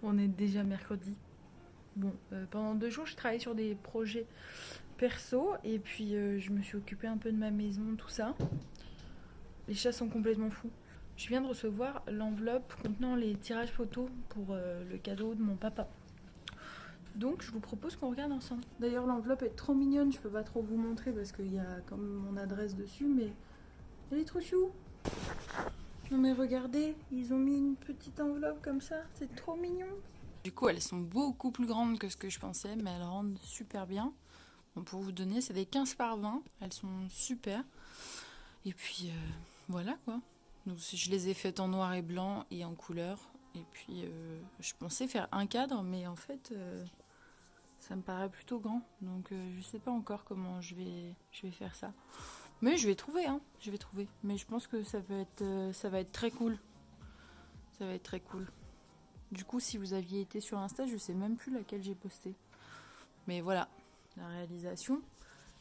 On est déjà mercredi. Bon, pendant 2 jours, je travaillais sur des projets perso et puis je me suis occupée un peu de ma maison, tout ça. Les chats sont complètement fous. Je viens de recevoir l'enveloppe contenant les tirages photos pour le cadeau de mon papa. Donc je vous propose qu'on regarde ensemble. D'ailleurs l'enveloppe est trop mignonne, je peux pas trop vous montrer parce qu'il y a comme mon adresse dessus, mais elle est trop chou. Non mais regardez, ils ont mis une petite enveloppe comme ça, c'est trop mignon. Du coup elles sont beaucoup plus grandes que ce que je pensais, mais elles rendent super bien. Bon, pour vous donner, c'est des 15 par 20, elles sont super. Et puis voilà quoi. Donc je les ai faites en noir et blanc et en couleur. Et puis je pensais faire un cadre, mais en fait ça me paraît plutôt grand. Donc je sais pas encore comment je vais faire ça. Mais je vais trouver, hein. Je vais trouver. Mais je pense que ça va être très cool. Ça va être très cool. Du coup, si vous aviez été sur Insta, je sais même plus laquelle j'ai posté. Mais voilà, la réalisation.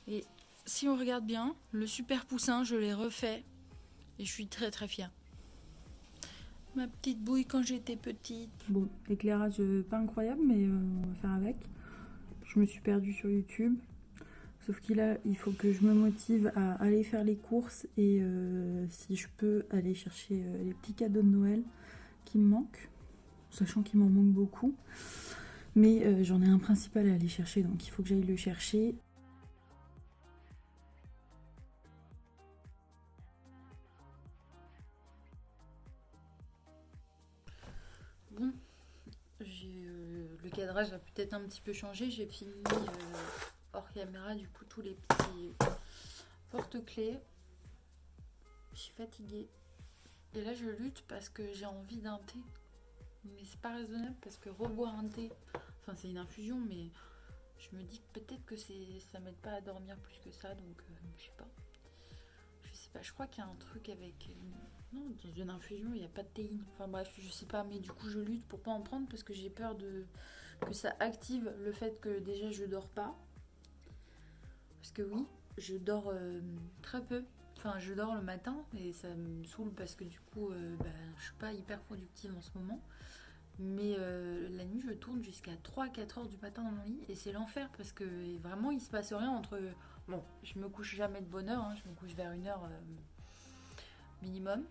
Et si on regarde bien, le super poussin, je l'ai refait. Et je suis très très fière. Ma petite bouille quand j'étais petite. Bon, éclairage pas incroyable, mais on va faire avec. Je me suis perdue sur YouTube. Sauf qu'il faut que je me motive à aller faire les courses et si je peux aller chercher les petits cadeaux de Noël qui me manquent, sachant qu'il m'en manque beaucoup. Mais j'en ai un principal à aller chercher, donc il faut que j'aille le chercher. Bon, le cadrage a peut-être un petit peu changé. J'ai fini hors caméra du coup tous les petits porte-clés. Je suis fatiguée. Et là je lutte parce que j'ai envie d'un thé. Mais c'est pas raisonnable parce que reboire un thé, enfin c'est une infusion, mais je me dis que peut-être que ça m'aide pas à dormir plus que ça, donc je sais pas. Je sais pas, je crois qu'il y a un truc avec... Non, dans une infusion il n'y a pas de théine. Enfin bref, je sais pas, mais du coup je lutte pour pas en prendre parce que j'ai peur que ça active le fait que déjà je dors pas. Parce que oui, je dors très peu. Enfin, je dors le matin et ça me saoule parce que du coup, je suis pas hyper productive en ce moment. Mais la nuit, je tourne jusqu'à 3-4 heures du matin dans mon lit et c'est l'enfer parce que vraiment, il se passe rien entre... Bon, je me couche jamais de bonne heure, hein, je me couche vers 1 heure minimum.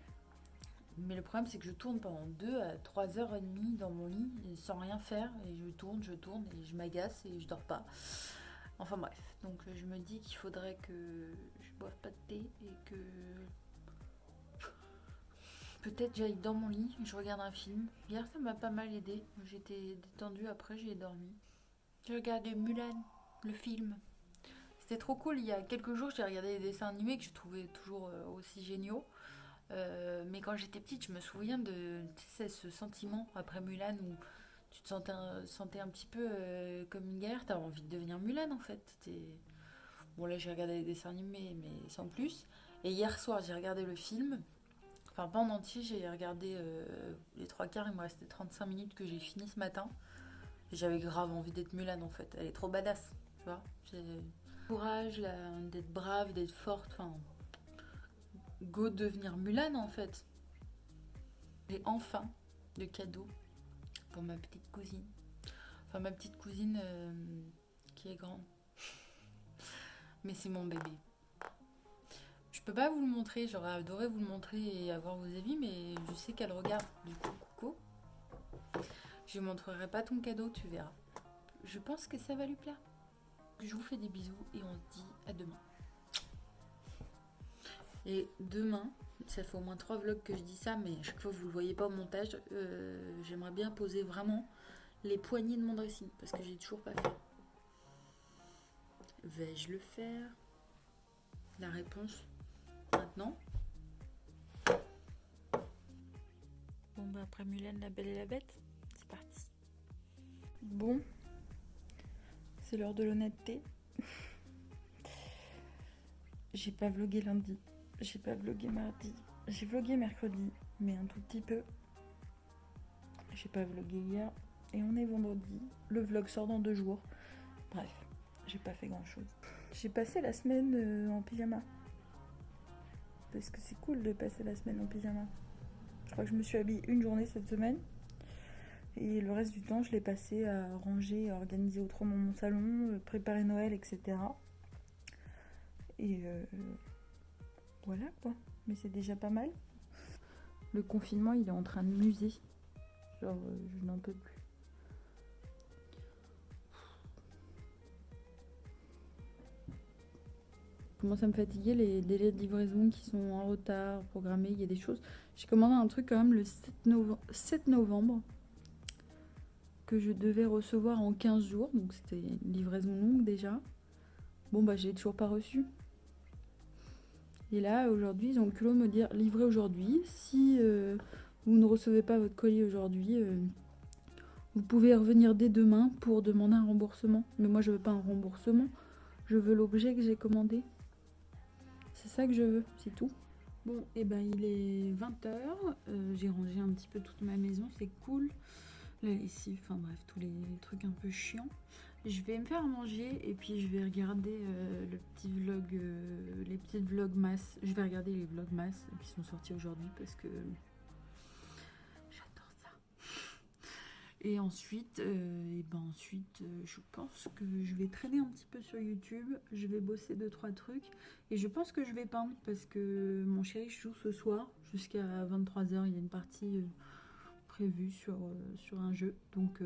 Mais le problème, c'est que je tourne pendant 2 à 3 heures et demie dans mon lit sans rien faire et je tourne et je m'agace et je dors pas. Enfin bref, donc je me dis qu'il faudrait que je boive pas de thé et que peut-être j'aille dans mon lit, je regarde un film. Hier ça m'a pas mal aidé, j'étais détendue après, j'ai dormi. J'ai regardé Mulan, le film. C'était trop cool, il y a quelques jours j'ai regardé des dessins animés que je trouvais toujours aussi géniaux. Mais quand j'étais petite, je me souviens de ce sentiment après Mulan où tu te sentais un petit peu comme une guerre, t'avais envie de devenir Mulan en fait. Bon là j'ai regardé les dessins animés mais sans plus. Et hier soir j'ai regardé le film. Enfin pas en entier, j'ai regardé les 3 quarts, il me restait 35 minutes que j'ai fini ce matin. Et j'avais grave envie d'être Mulan en fait. Elle est trop badass, tu vois. J'ai le courage d'être brave, d'être forte. Enfin, go devenir Mulan en fait. Et enfin, le cadeau pour ma petite cousine. Enfin ma petite cousine qui est grande. Mais c'est mon bébé. Je peux pas vous le montrer, j'aurais adoré vous le montrer et avoir vos avis, mais je sais qu'elle regarde. Du coup, coucou. Je ne montrerai pas ton cadeau, tu verras. Je pense que ça va lui plaire. Je vous fais des bisous et on se dit à demain. Et demain, ça fait au moins 3 vlogs que je dis ça, mais à chaque fois vous le voyez pas au montage, j'aimerais bien poser vraiment les poignées de mon dressing, parce que j'ai toujours pas fait. Vais-je le faire? La réponse maintenant. Bon bah après Mulan, la belle et la bête, c'est parti. Bon, c'est l'heure de l'honnêteté. J'ai pas vlogué lundi, j'ai pas vlogué mardi, j'ai vlogué mercredi, mais un tout petit peu. J'ai pas vlogué hier et on est vendredi. Le vlog sort dans 2 jours. Bref, j'ai pas fait grand chose. J'ai passé la semaine en pyjama. Parce que c'est cool de passer la semaine en pyjama. Je crois que je me suis habillée une journée cette semaine. Et le reste du temps, je l'ai passé à ranger, à organiser autrement mon salon, préparer Noël, etc. Et voilà quoi. Mais c'est déjà pas mal. Le confinement, il est en train de m'user. Genre, je n'en peux plus. Commence à me fatiguer les délais de livraison qui sont en retard, programmés. Il y a des choses. J'ai commandé un truc quand même le 7 novembre que je devais recevoir en 15 jours. Donc c'était une livraison longue déjà. Bon bah j'ai toujours pas reçu. Et là aujourd'hui ils ont le culot de me dire livré aujourd'hui. Si vous ne recevez pas votre colis aujourd'hui, vous pouvez revenir dès demain pour demander un remboursement. Mais moi je veux pas un remboursement. Je veux l'objet que j'ai commandé. C'est ça que je veux, c'est tout. Bon, et ben il est 20h, j'ai rangé un petit peu toute ma maison, c'est cool. La lessive, enfin bref, tous les trucs un peu chiants. Je vais me faire à manger et puis je vais regarder le petit vlog, les petites vlogmas. Je vais regarder les vlogmas qui sont sortis aujourd'hui parce que j'adore ça. Et ensuite, je pense que je vais traîner un petit peu sur YouTube. Je vais bosser 2-3 trucs. Et je pense que je vais peindre parce que mon chéri joue ce soir jusqu'à 23h. Il y a une partie prévue sur un jeu. Donc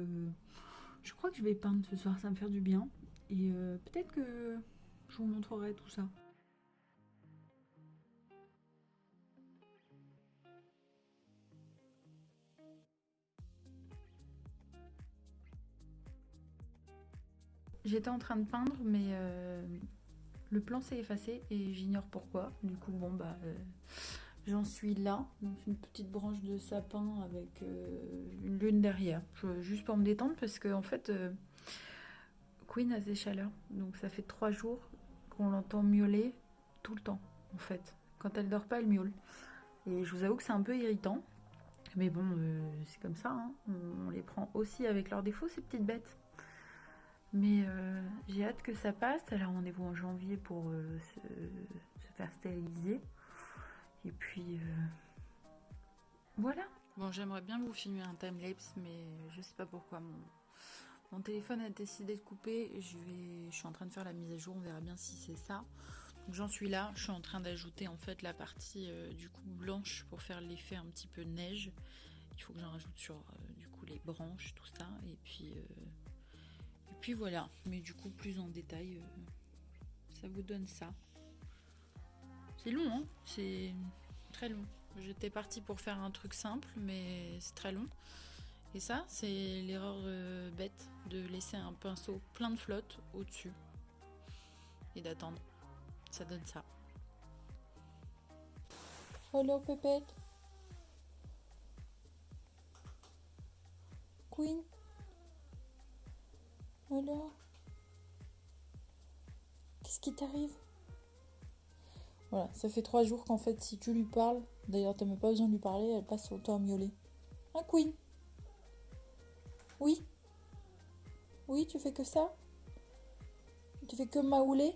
je crois que je vais peindre ce soir. Ça va me faire du bien. Et peut-être que je vous montrerai tout ça. J'étais en train de peindre, mais le plan s'est effacé et j'ignore pourquoi. Du coup, bon, bah, j'en suis là. Donc, une petite branche de sapin avec une lune derrière. Juste pour me détendre parce que, en fait, Queen a ses chaleurs. Donc, ça fait 3 jours qu'on l'entend miauler tout le temps, en fait. Quand elle dort pas, elle miaule. Et je vous avoue que c'est un peu irritant. Mais bon, c'est comme ça. Hein. On les prend aussi avec leurs défauts, ces petites bêtes. Mais j'ai hâte que ça passe. Elle a rendez-vous en janvier pour se faire stériliser. Et puis voilà. Bon, j'aimerais bien vous filmer un timelapse, mais je sais pas pourquoi mon téléphone a décidé de couper. Je suis en train de faire la mise à jour, on verra bien si c'est ça. Donc j'en suis là, je suis en train d'ajouter en fait la partie du coup blanche pour faire l'effet un petit peu neige. Il faut que j'en rajoute sur du coup les branches, tout ça. Et puis voilà, mais du coup plus en détail, ça vous donne ça. C'est long, hein, c'est très long. J'étais partie pour faire un truc simple, mais c'est très long. Et ça, c'est l'erreur bête de laisser un pinceau plein de flotte au-dessus et d'attendre. Ça donne ça. Alors, Pépette. Queen. Alors. Qu'est-ce qui t'arrive? Voilà, ça fait 3 jours qu'en fait, si tu lui parles, d'ailleurs, t'as même pas besoin de lui parler, elle passe son temps à miauler. Hein, Queen? Oui? Oui, tu fais que ça? Tu fais que maouler?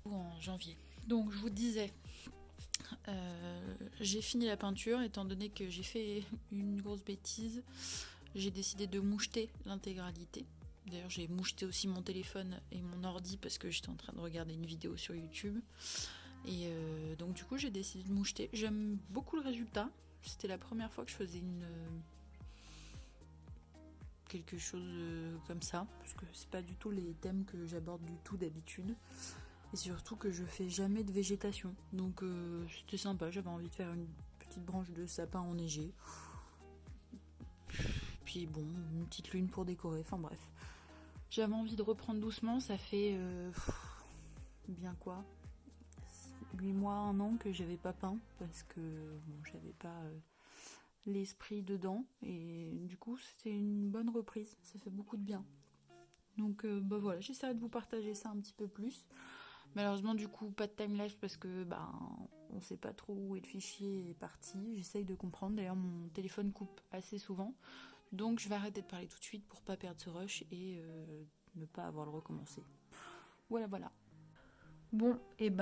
En janvier. Donc je vous disais, j'ai fini la peinture étant donné que j'ai fait une grosse bêtise. J'ai décidé de moucheter l'intégralité. D'ailleurs, j'ai moucheté aussi mon téléphone et mon ordi parce que j'étais en train de regarder une vidéo sur YouTube. Et donc du coup, j'ai décidé de moucheter. J'aime beaucoup le résultat. C'était la première fois que je faisais quelque chose comme ça, parce que c'est pas du tout les thèmes que j'aborde du tout d'habitude. Et surtout que je fais jamais de végétation. Donc c'était sympa, j'avais envie de faire une petite branche de sapin enneigé. Puis bon, une petite lune pour décorer, enfin bref. J'avais envie de reprendre doucement, ça fait bien quoi 8 mois, 1 an que j'avais pas peint parce que bon, j'avais pas l'esprit dedans et du coup c'était une bonne reprise, ça fait beaucoup de bien. Donc bah voilà, j'essaierai de vous partager ça un petit peu plus. Malheureusement du coup pas de timelapse parce que on sait pas trop où est le fichier est parti. J'essaye de comprendre, d'ailleurs mon téléphone coupe assez souvent. Donc je vais arrêter de parler tout de suite pour pas perdre ce rush et ne pas avoir le recommencer. Voilà. Bon, et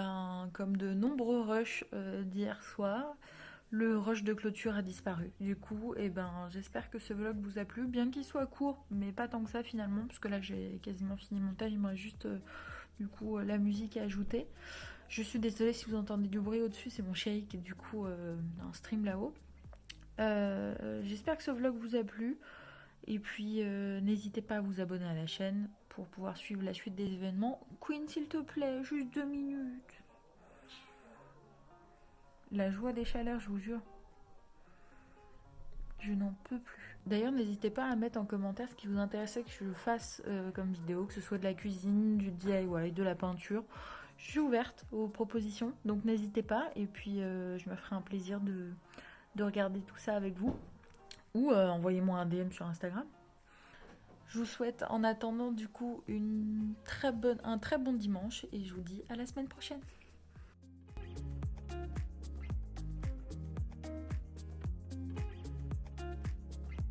comme de nombreux rushs d'hier soir, Le rush de clôture a disparu. Du coup, j'espère que ce vlog vous a plu, bien qu'il soit court, mais pas tant que ça finalement, parce que là j'ai quasiment fini mon montage, il me reste juste la musique à ajouter. Je suis désolée si vous entendez du bruit au-dessus, c'est mon chéri qui est du coup en stream là-haut. J'espère que ce vlog vous a plu. Et puis n'hésitez pas à vous abonner à la chaîne pour pouvoir suivre la suite des événements. Queen, s'il te plaît, juste 2 minutes. La joie des chaleurs, je vous jure. Je n'en peux plus. D'ailleurs, n'hésitez pas à mettre en commentaire ce qui vous intéressait que je fasse comme vidéo, que ce soit de la cuisine, du DIY, de la peinture. Je suis ouverte aux propositions, donc n'hésitez pas. Et puis, je me ferai un plaisir de regarder tout ça avec vous. Ou envoyez-moi un DM sur Instagram. Je vous souhaite en attendant du coup un très bon dimanche et je vous dis à la semaine prochaine.